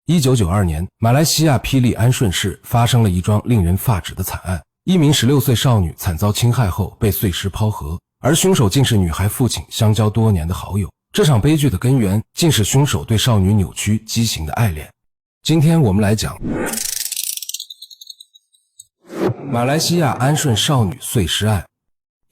1992年，马来西亚霹雳安顺市发生了一桩令人发指的惨案，一名16岁少女惨遭侵害后被碎尸抛河，而凶手竟是女孩父亲相交多年的好友。这场悲剧的根源竟是凶手对少女扭曲畸形的爱恋。今天我们来讲马来西亚安顺少女碎尸案。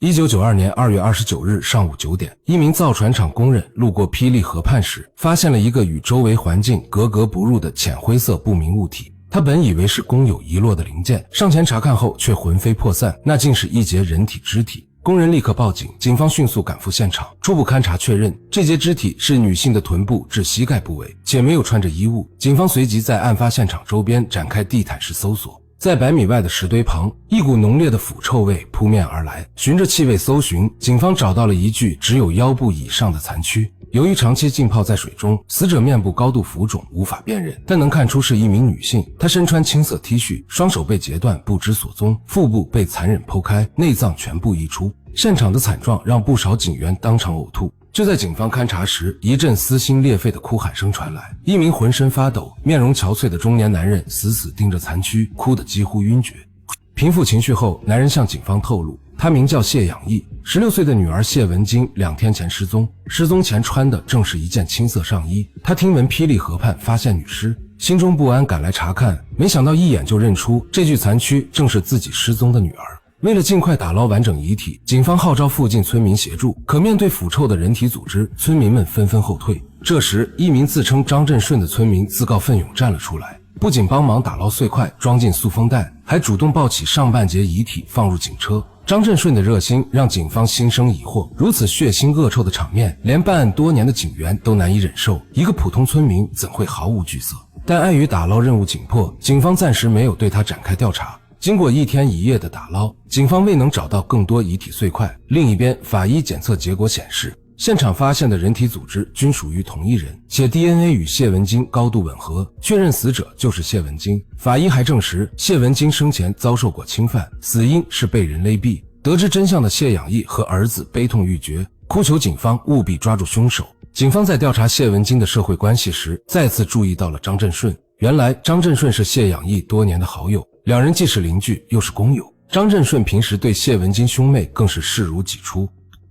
1992年2月29日上午9点，一名造船厂工人路过霹雳河畔时，发现了一个与周围环境格格不入的浅灰色不明物体。他本以为是工友遗落的零件，上前查看后却魂飞魄散，那竟是一截人体肢体。工人立刻报警，警方迅速赶赴现场，初步勘查确认，这节肢体是女性的臀部至膝盖部位，且没有穿着衣物。警方随即在案发现场周边展开地毯式搜索。在100米外的石堆旁，一股浓烈的腐臭味扑面而来。循着气味搜寻，警方找到了一具只有腰部以上的残躯。由于长期浸泡在水中，死者面部高度浮肿，无法辨认，但能看出是一名女性。她身穿青色 T 恤，双手被截断不知所踪，腹部被残忍剖开，内脏全部溢出。现场的惨状让不少警员当场呕吐。就在警方勘查时，一阵撕心裂肺的哭喊声传来，一名浑身发抖、面容憔悴的中年男人死死盯着残躯，哭得几乎晕厥。平复情绪后，男人向警方透露，他名叫谢养义，16岁的女儿谢文金2天前失踪，失踪前穿的正是一件青色上衣。他听闻霹雳河畔发现女尸，心中不安赶来查看，没想到一眼就认出这具残躯正是自己失踪的女儿。为了尽快打捞完整遗体，警方号召附近村民协助，可面对腐臭的人体组织，村民们纷纷后退。这时，一名自称张振顺的村民自告奋勇站了出来，不仅帮忙打捞碎块装进塑封袋，还主动抱起上半截遗体放入警车。张振顺的热心让警方心生疑惑，如此血腥恶臭的场面，连办案多年的警员都难以忍受，一个普通村民怎会毫无惧色？但碍于打捞任务紧迫，警方暂时没有对他展开调查。经过1天1夜的打捞，警方未能找到更多遗体碎块。另一边，法医检测结果显示，现场发现的人体组织均属于同一人，且 DNA 与谢文金高度吻合，确认死者就是谢文金。法医还证实，谢文金生前遭受过侵犯，死因是被人勒毙。得知真相的谢养义和儿子悲痛欲绝，哭求警方务必抓住凶手。警方在调查谢文金的社会关系时，再次注意到了张振顺。原来张振顺是谢养义多年的好友，两人既是邻居又是工友。张振顺平时对谢文金兄妹更是视如己出。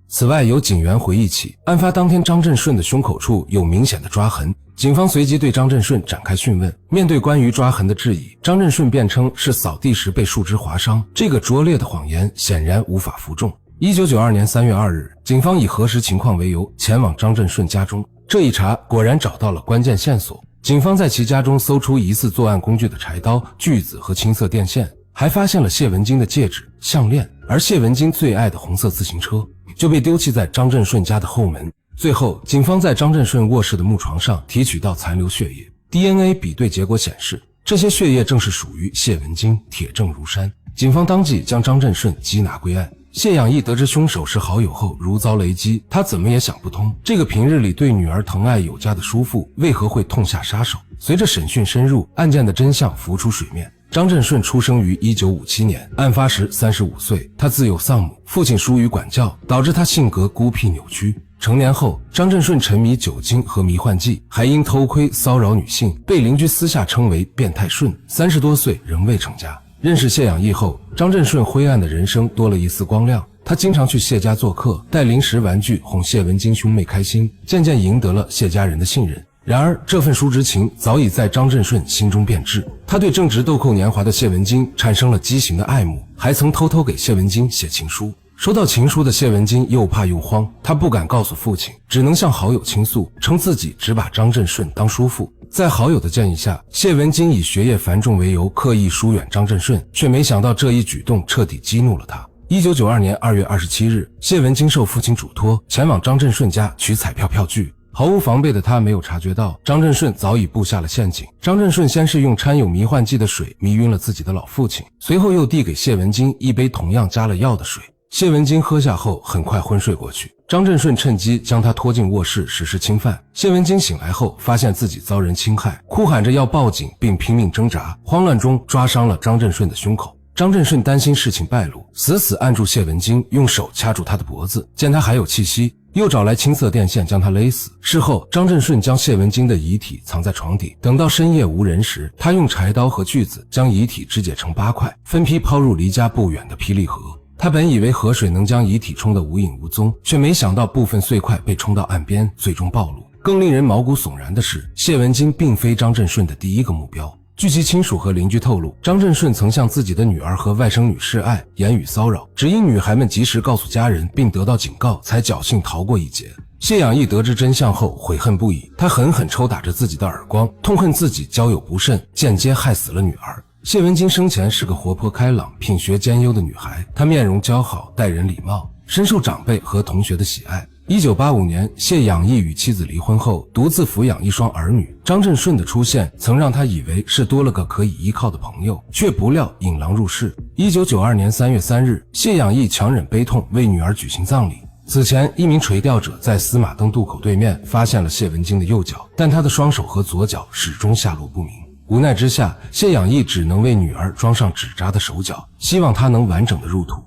此外，有警员回忆起，案发当天张振顺的胸口处有明显的抓痕，警方随即对张振顺展开讯问。面对关于抓痕的质疑，张振顺辩称是扫地时被树枝划伤，这个拙劣的谎言显然无法服众。1992年3月2日，警方以核实情况为由前往张振顺家中，这一查果然找到了关键线索。警方在其家中搜出疑似作案工具的柴刀、锯子和青色电线，还发现了谢文金的戒指、项链，而谢文金最爱的红色自行车就被丢弃在张振顺家的后门。最后，警方在张振顺卧室的木床上提取到残留血液， DNA 比对结果显示，这些血液正是属于谢文金，铁证如山。警方当即将张振顺缉拿归案。谢养义得知凶手是好友后如遭雷击，他怎么也想不通，这个平日里对女儿疼爱有加的叔父为何会痛下杀手。随着审讯深入，案件的真相浮出水面。张振顺出生于1957年，案发时35岁，他自幼丧母，父亲疏于管教，导致他性格孤僻扭曲。成年后，张振顺沉迷酒精和迷幻剂，还因偷窥骚扰女性，被邻居私下称为变态顺。30多岁仍未成家。认识谢养义后，张振顺灰暗的人生多了一丝光亮。他经常去谢家做客，带零食玩具哄谢文金兄妹开心，渐渐赢得了谢家人的信任。然而，这份叔侄情早已在张振顺心中变质，他对正值豆蔻年华的谢文金产生了畸形的爱慕，还曾偷偷给谢文金写情书。收到情书的谢文金又怕又慌，他不敢告诉父亲，只能向好友倾诉，称自己只把张振顺当叔父。在好友的建议下，谢文金以学业繁重为由刻意疏远张振顺，却没想到这一举动彻底激怒了他。1992年2月27日，谢文金受父亲嘱托前往张振顺家取彩票票据。毫无防备的他没有察觉到张振顺早已布下了陷阱。张振顺先是用掺有迷幻剂的水迷晕了自己的老父亲，随后又递给谢文金一杯同样加了药的水。谢文金喝下后很快昏睡过去，张振顺趁机将他拖进卧室实施侵犯。谢文金醒来后发现自己遭人侵害，哭喊着要报警并拼命挣扎，慌乱中抓伤了张振顺的胸口。张振顺担心事情败露，死死按住谢文金，用手掐住她的脖子，见她还有气息，又找来青色电线将她勒死。事后，张振顺将谢文金的遗体藏在床底，等到深夜无人时，他用柴刀和锯子将遗体肢解成8块，分批抛入离家不远的霹雳河。他本以为河水能将遗体冲得无影无踪，却没想到部分碎块被冲到岸边，最终暴露。更令人毛骨悚然的是，谢文金并非张振顺的第一个目标。据其亲属和邻居透露，张振顺曾向自己的女儿和外甥女示爱，言语骚扰，只因女孩们及时告诉家人并得到警告，才侥幸逃过一劫。谢养义得知真相后悔恨不已，他狠狠抽打着自己的耳光，痛恨自己交友不慎，间接害死了女儿。谢文金生前是个活泼开朗、品学兼优的女孩，她面容姣好，待人礼貌，深受长辈和同学的喜爱。1985年，谢养义与妻子离婚后，独自抚养一双儿女。张振顺的出现曾让他以为是多了个可以依靠的朋友，却不料引狼入室。1992年3月3日，谢养义强忍悲痛为女儿举行葬礼。此前，一名垂钓者在司马登渡口对面发现了谢文金的右脚，但他的双手和左脚始终下落不明。无奈之下，谢养义只能为女儿装上纸扎的手脚，希望她能完整的入土。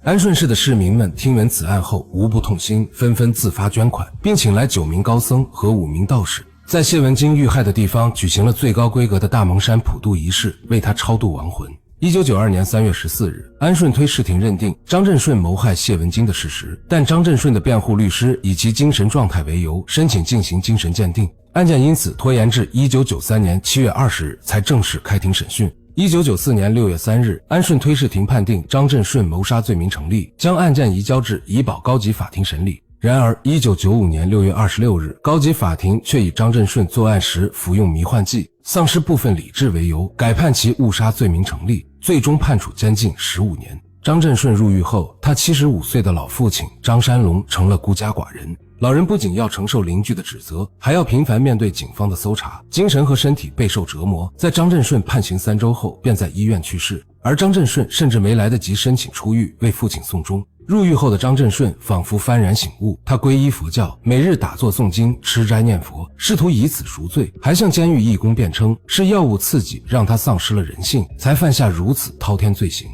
安顺市的市民们听闻此案后无不痛心，纷纷自发捐款，并请来9名高僧和5名道士，在谢文金遇害的地方举行了最高规格的大蒙山普渡仪式，为他超度亡魂。1992年3月14日，安顺推事庭认定张振顺谋害谢文金的事实，但张振顺的辩护律师以其精神状态为由，申请进行精神鉴定，案件因此拖延至1993年7月20日才正式开庭审讯。1994年6月3日，安顺推事庭判定张振顺谋杀罪名成立，将案件移交至怡保高级法庭审理。然而1995年6月26日，高级法庭却以张振顺作案时服用迷幻剂，丧失部分理智为由，改判其误杀罪名成立，最终判处监禁15年。张振顺入狱后，他75岁的老父亲张山龙成了孤家寡人。老人不仅要承受邻居的指责，还要频繁面对警方的搜查，精神和身体备受折磨。在张振顺判刑3周后，便在医院去世，而张振顺甚至没来得及申请出狱，为父亲送终。入狱后的张振顺仿佛幡然醒悟，他皈依佛教，每日打坐诵经，吃斋念佛，试图以此赎罪，还向监狱义工辩称是药物刺激让他丧失了人性，才犯下如此滔天罪行。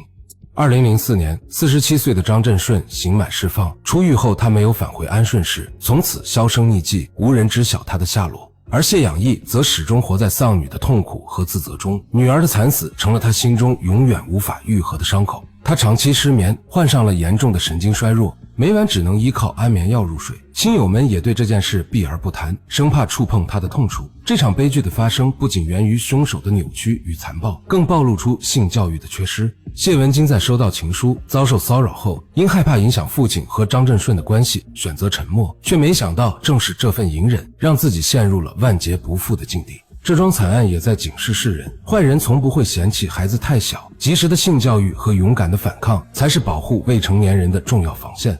2004年，47岁的张振顺刑满释放，出狱后他没有返回安顺市，从此销声匿迹，无人知晓他的下落。而谢养义则始终活在丧女的痛苦和自责中，女儿的惨死成了他心中永远无法愈合的伤口。他长期失眠，患上了严重的神经衰弱，每晚只能依靠安眠药入睡。亲友们也对这件事避而不谈，生怕触碰他的痛处。这场悲剧的发生不仅源于凶手的扭曲与残暴，更暴露出性教育的缺失。谢文金在收到情书、遭受骚扰后，因害怕影响父亲和张振顺的关系，选择沉默，却没想到正是这份隐忍，让自己陷入了万劫不复的境地。这桩惨案也在警示世人，坏人从不会嫌弃孩子太小，及时的性教育和勇敢的反抗才是保护未成年人的重要防线。